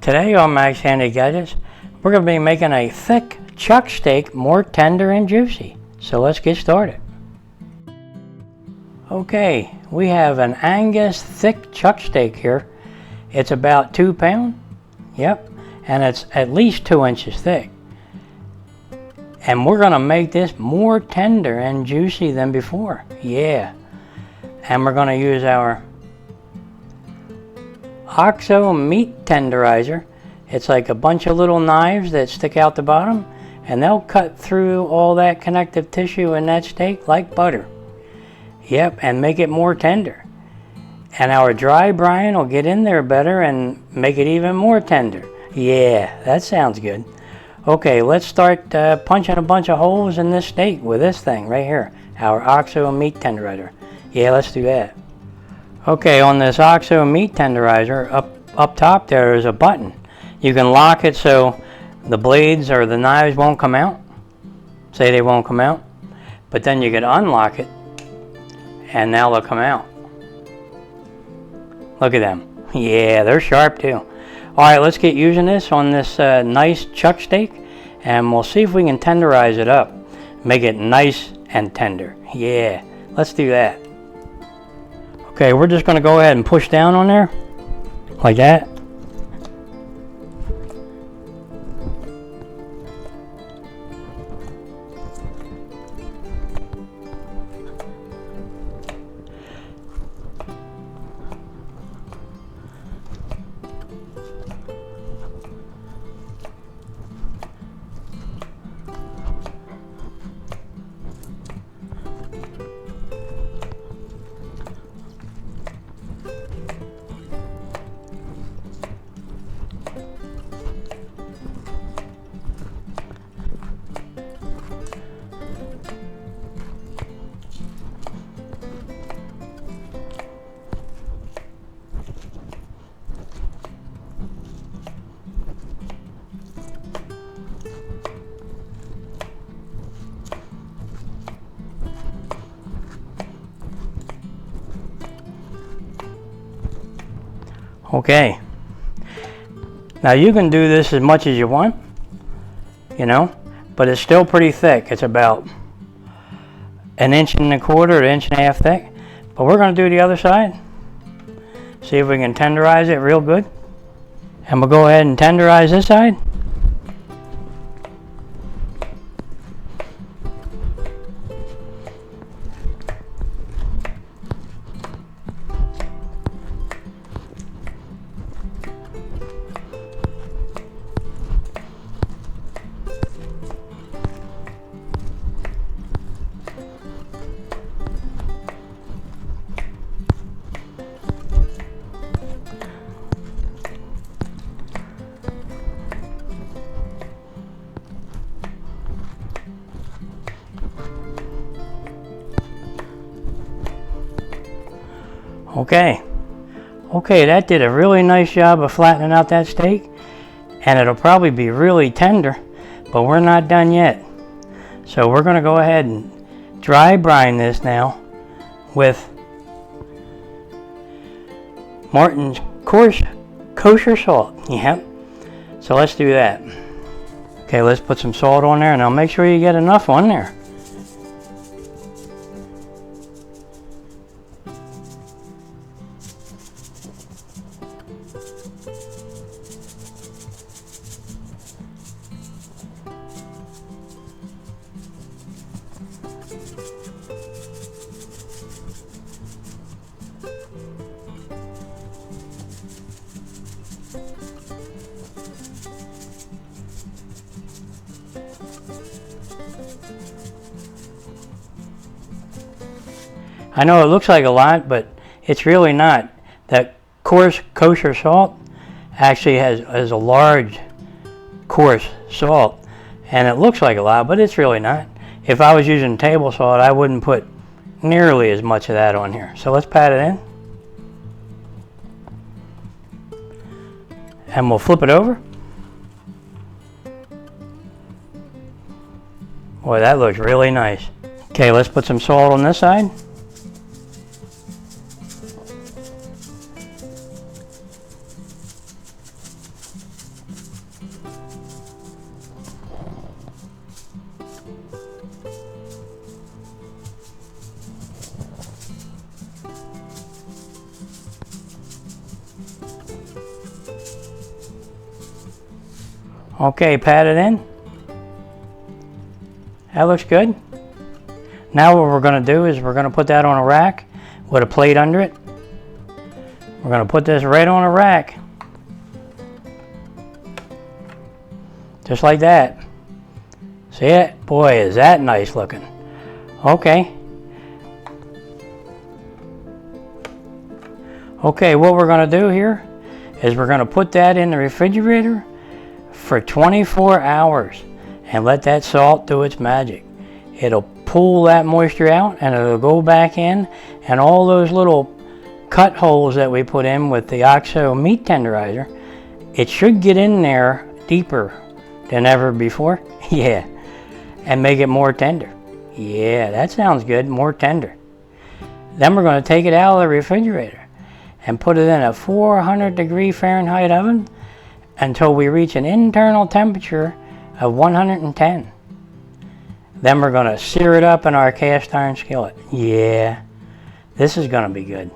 Today on Max Handy Gadgets, we're going to be making a thick chuck steak more tender and juicy. So let's get started. Okay, we have an Angus thick chuck steak here. It's about 2 pounds. Yep, and it's at least 2 inches thick. And we're going to make this more tender and juicy than before. Yeah. And we're going to use our OXO meat tenderizer. It's like a bunch of little knives that stick out the bottom, and they'll cut through all that connective tissue in that steak like butter. Yep, and make it more tender. And our dry brine will get in there better and make it even more tender. Yeah, that sounds good. Okay, let's start punching a bunch of holes in this steak with this thing right here, our OXO meat tenderizer. Yeah, let's do that. Okay, on this OXO meat tenderizer, up top there is a button. You can lock it so the blades or the knives won't come out. Say they won't come out. But then you can unlock it, and now they'll come out. Look at them. Yeah, they're sharp too. Alright, let's get using this on this nice chuck steak, and we'll see if we can tenderize it up. Make it nice and tender. Yeah, let's do that. Okay, we're just going to go ahead and push down on there, like that. Okay, now you can do this as much as you want, you know, but it's still pretty thick. It's about 1.25 inches, 1.5 inches thick. But we're going to do the other side, see if we can tenderize it real good. And we'll go ahead and tenderize this side. Okay, that did a really nice job of flattening out that steak, and it'll probably be really tender, but we're not done yet. So we're going to go ahead and dry brine this now with Martin's coarse kosher salt. Yep. So let's do that. Okay, let's put some salt on there, and I'll make sure you get enough on there. I know it looks like a lot, but it's really not. That coarse kosher salt actually has a large coarse salt, and it looks like a lot, but it's really not. If I was using table salt, I wouldn't put nearly as much of that on here. So let's pat it in. And we'll flip it over. Boy, that looks really nice. Okay, let's put some salt on this side. Okay, pat it in. That looks good. Now what we're going to do is we're going to put that on a rack with a plate under it. We're going to put this right on a rack. Just like that. See it? Boy, is that nice looking. Okay. Okay, what we're going to do here is we're going to put that in the refrigerator for 24 hours and let that salt do its magic. It'll pull that moisture out and it'll go back in, and all those little cut holes that we put in with the OXO meat tenderizer, it should get in there deeper than ever before. Yeah, and make it more tender. Yeah, that sounds good, more tender. Then we're going to take it out of the refrigerator and put it in a 400-degree Fahrenheit oven until we reach an internal temperature of 110. Then we're going to sear it up in our cast iron skillet. Yeah, this is going to be good.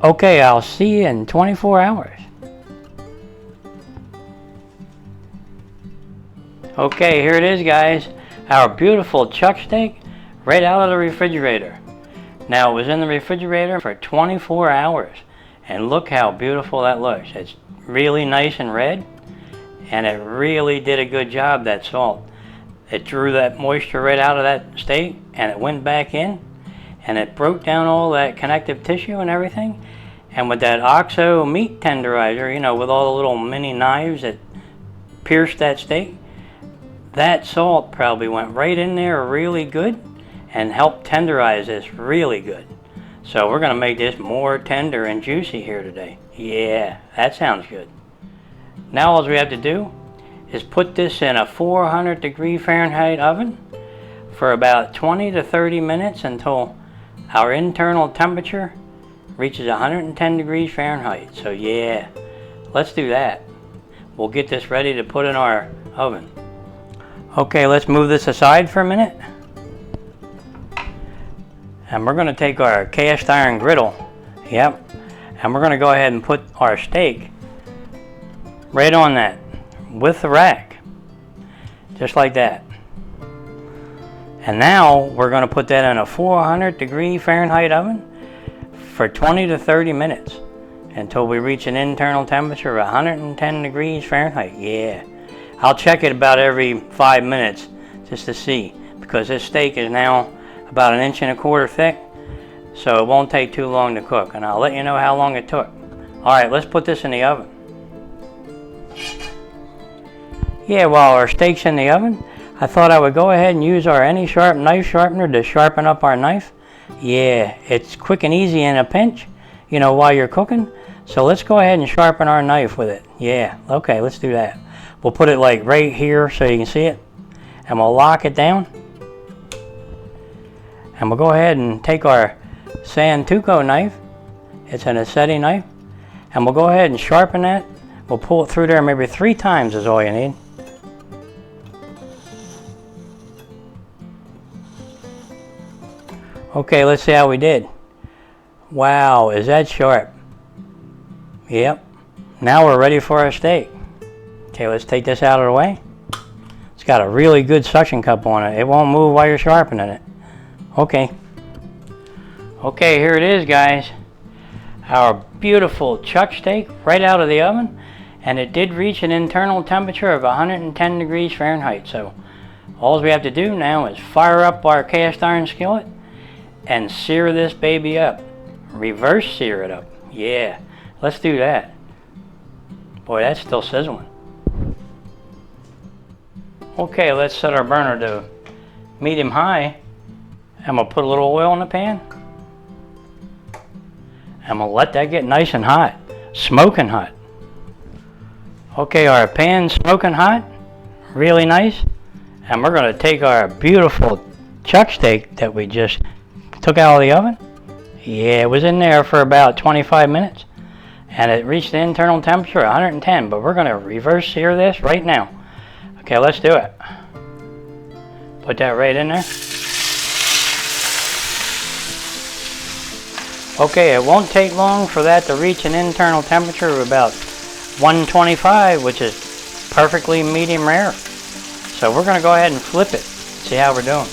Okay, I'll see you in 24 hours. Okay, here it is, guys. Our beautiful chuck steak right out of the refrigerator. Now, it was in the refrigerator for 24 hours. And look how beautiful that looks. It's really nice and red. And it really did a good job, that salt. It drew that moisture right out of that steak, and it went back in, and it broke down all that connective tissue and everything. And with that OXO meat tenderizer, you know, with all the little mini knives that pierced that steak, that salt probably went right in there really good and helped tenderize this really good. So we're going to make this more tender and juicy here today. Yeah, that sounds good. Now all we have to do is put this in a 400-degree Fahrenheit oven for about 20 to 30 minutes until our internal temperature reaches 110 degrees Fahrenheit. So yeah, let's do that. We'll get this ready to put in our oven. Okay, let's move this aside for a minute. And we're going to take our cast iron griddle, yep, and we're going to go ahead and put our steak right on that with the rack, just like that. And now we're going to put that in a 400-degree Fahrenheit oven for 20 to 30 minutes until we reach an internal temperature of 110 degrees Fahrenheit. Yeah, I'll check it about every 5 minutes just to see, because this steak is now about 1.25 inches thick, so it won't take too long to cook, and I'll let you know how long it took. Alright, let's put this in the oven. Yeah, while our steak's in the oven, I thought I would go ahead and use our AnySharp knife sharpener to sharpen up our knife. Yeah, it's quick and easy in a pinch, you know, while you're cooking. So let's go ahead and sharpen our knife with it. Yeah, okay, let's do that. We'll put it like right here so you can see it, and we'll lock it down. And we'll go ahead and take our Santoku knife. It's an aceti knife. And we'll go ahead and sharpen that. We'll pull it through there maybe 3 times is all you need. Okay, let's see how we did. Wow, is that sharp? Yep. Now we're ready for our steak. Okay, let's take this out of the way. It's got a really good suction cup on it. It won't move while you're sharpening it. Okay. Okay, here it is, guys. Our beautiful chuck steak right out of the oven. And it did reach an internal temperature of 110 degrees Fahrenheit. So all we have to do now is fire up our cast iron skillet and sear this baby up. Reverse sear it up. Yeah, let's do that. Boy, that's still sizzling. Okay, let's set our burner to medium high. And we'll put a little oil in the pan. And we'll let that get nice and hot. Smoking hot. Okay, our pan's smoking hot. Really nice. And we're going to take our beautiful chuck steak that we just took out of the oven. Yeah, it was in there for about 25 minutes. And it reached the internal temperature of 110. But we're going to reverse sear this right now. Okay, let's do it. Put that right in there. Okay, it won't take long for that to reach an internal temperature of about 125, which is perfectly medium rare. So we're going to go ahead and flip it, see how we're doing.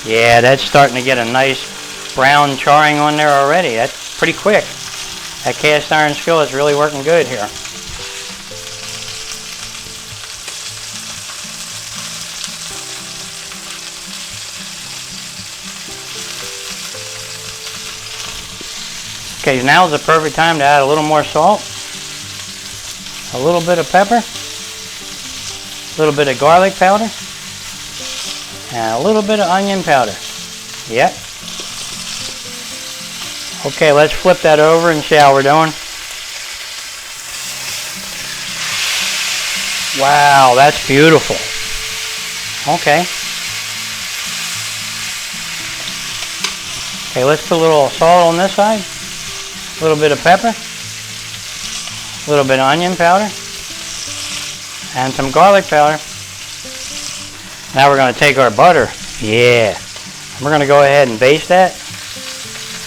Yeah, that's starting to get a nice brown charring on there already. That's pretty quick. That cast iron skillet is really working good here. Okay, now's the perfect time to add a little more salt, a little bit of pepper, a little bit of garlic powder, and a little bit of onion powder. Yep. Okay, let's flip that over and see how we're doing. Wow, that's beautiful. Okay. Okay, let's put a little salt on this side, a little bit of pepper, a little bit of onion powder, and some garlic powder. Now we're going to take our butter. Yeah. We're going to go ahead and baste that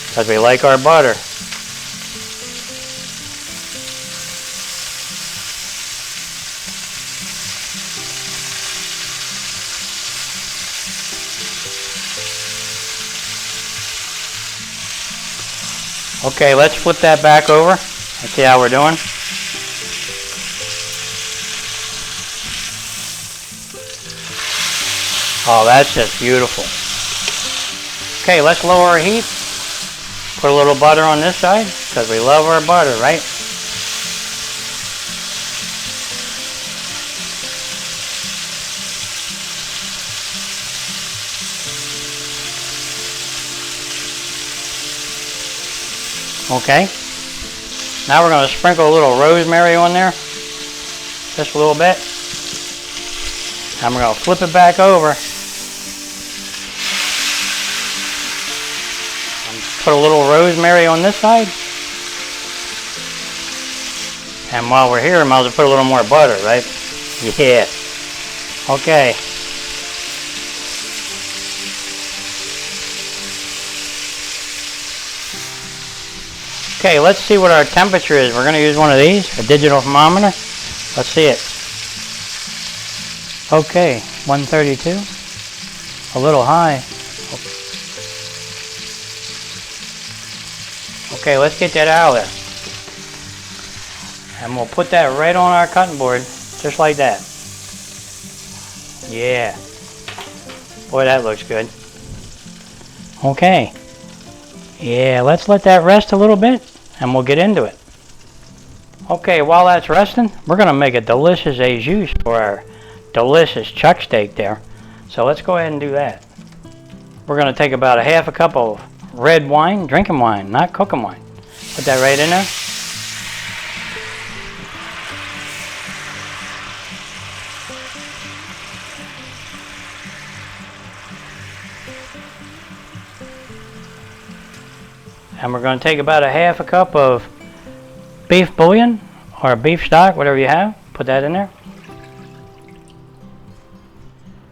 because we like our butter. Okay, let's flip that back over and see how we're doing. Oh, that's just beautiful. Okay, let's lower our heat. Put a little butter on this side because we love our butter, right? Okay. Now we're going to sprinkle a little rosemary on there. Just a little bit. And we're going to flip it back over. Put a little rosemary on this side. And while we're here, I might as well put a little more butter, right? Yeah. Okay. Okay, let's see what our temperature is. We're going to use one of these, a digital thermometer. Let's see it. Okay, 132. A little high. Okay, let's get that out of there. And we'll put that right on our cutting board, just like that. Yeah. Boy, that looks good. Okay. Yeah, let's let that rest a little bit, and we'll get into it. Okay, while that's resting, we're going to make a delicious au jus for our delicious chuck steak there. So let's go ahead and do that. We're going to take about a half a cup of red wine, drinking wine, not cooking wine. Put that right in there. And we're going to take about a half a cup of beef bouillon or beef stock, whatever you have. Put that in there.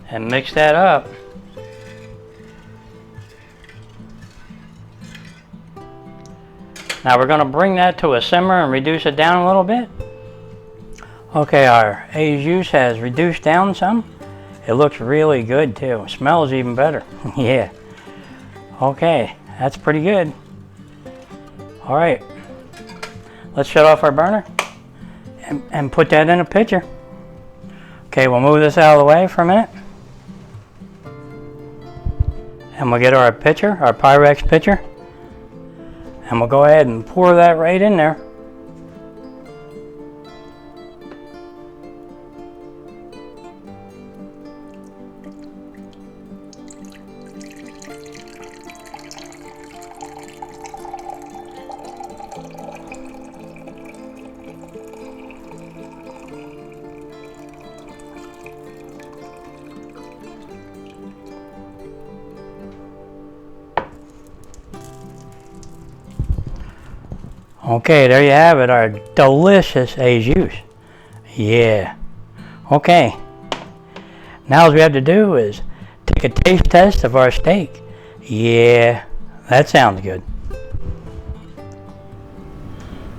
And mix that up. Now we're going to bring that to a simmer and reduce it down a little bit. Okay, our au jus has reduced down some. It looks really good too. It smells even better. Yeah. Okay, that's pretty good. All right, let's shut off our burner and put that in a pitcher. Okay, we'll move this out of the way for a minute. And we'll get our pitcher, our Pyrex pitcher. And we'll go ahead and pour that right in there. Okay, there you have it, our delicious au jus. Yeah. Okay. Now all we have to do is take a taste test of our steak. Yeah, that sounds good.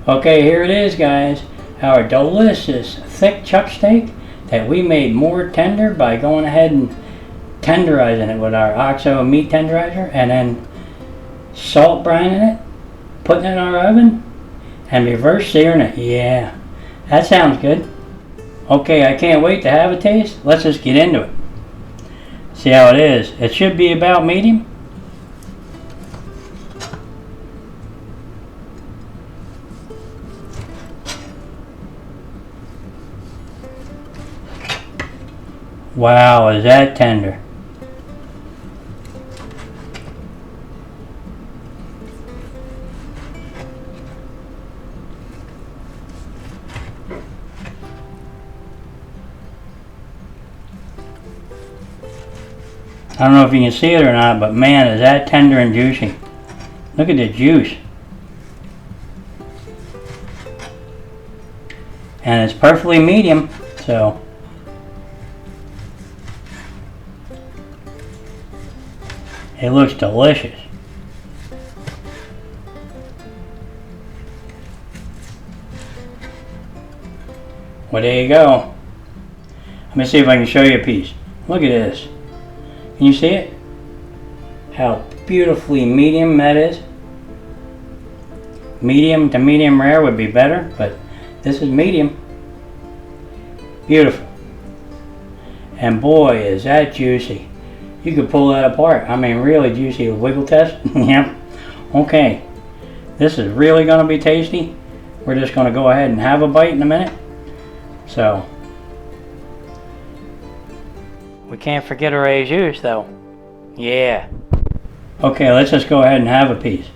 Okay, here it is, guys. Our delicious thick chuck steak that we made more tender by going ahead and tenderizing it with our OXO meat tenderizer, and then salt brining it, putting it in our oven, and reverse searing it. Yeah, that sounds good. Okay, I can't wait to have a taste. Let's just get into it. See how it is. It should be about medium. Wow, is that tender. I don't know if you can see it or not, but man, is that tender and juicy. Look at the juice. And it's perfectly medium, so it looks delicious. Well, there you go. Let me see if I can show you a piece. Look at this. Can you see it? How beautifully medium that is. Medium to medium rare would be better, but this is medium. Beautiful. And boy, is that juicy. You could pull that apart. I mean, really juicy. Wiggle test. Yep. Okay. This is really going to be tasty. We're just going to go ahead and have a bite in a minute. So, we can't forget our Au Jus though. Yeah. Okay, let's just go ahead and have a piece.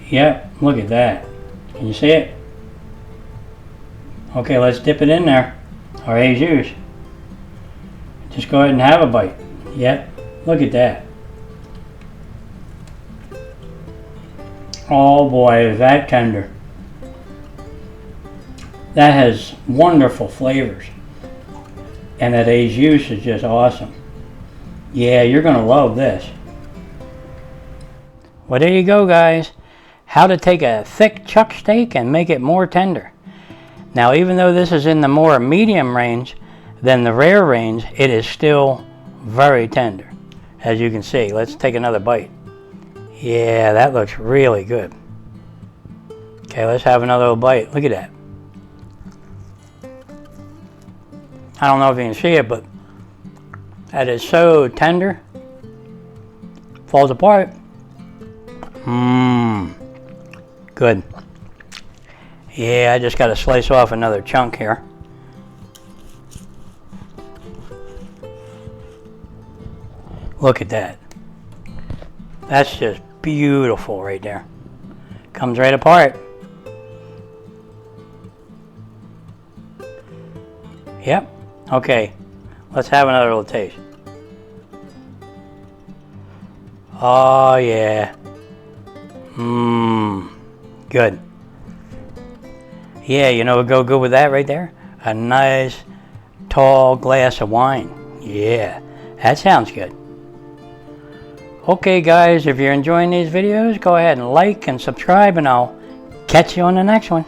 Yep, look at that. Can you see it? Okay, let's dip it in there. Our Au Jus. Just go ahead and have a bite. Yep, look at that. Oh boy, is that tender. That has wonderful flavors. And that Au Jus is just awesome. Yeah, you're going to love this. Well, there you go, guys. How to take a thick chuck steak and make it more tender. Now, even though this is in the more medium range than the rare range, it is still very tender. As you can see, let's take another bite. Yeah, that looks really good. Okay, let's have another little bite. Look at that. I don't know if you can see it, but that is so tender. Falls apart. Mmm. Good. Yeah, I just got to slice off another chunk here. Look at that. That's just beautiful right there. Comes right apart. Yep. Okay. Let's have another little taste. Oh yeah. Mmm. Good. Yeah, you know what would go good with that right there? A nice tall glass of wine. Yeah, that sounds good. Okay guys, if you're enjoying these videos, go ahead and like and subscribe, and I'll catch you on the next one.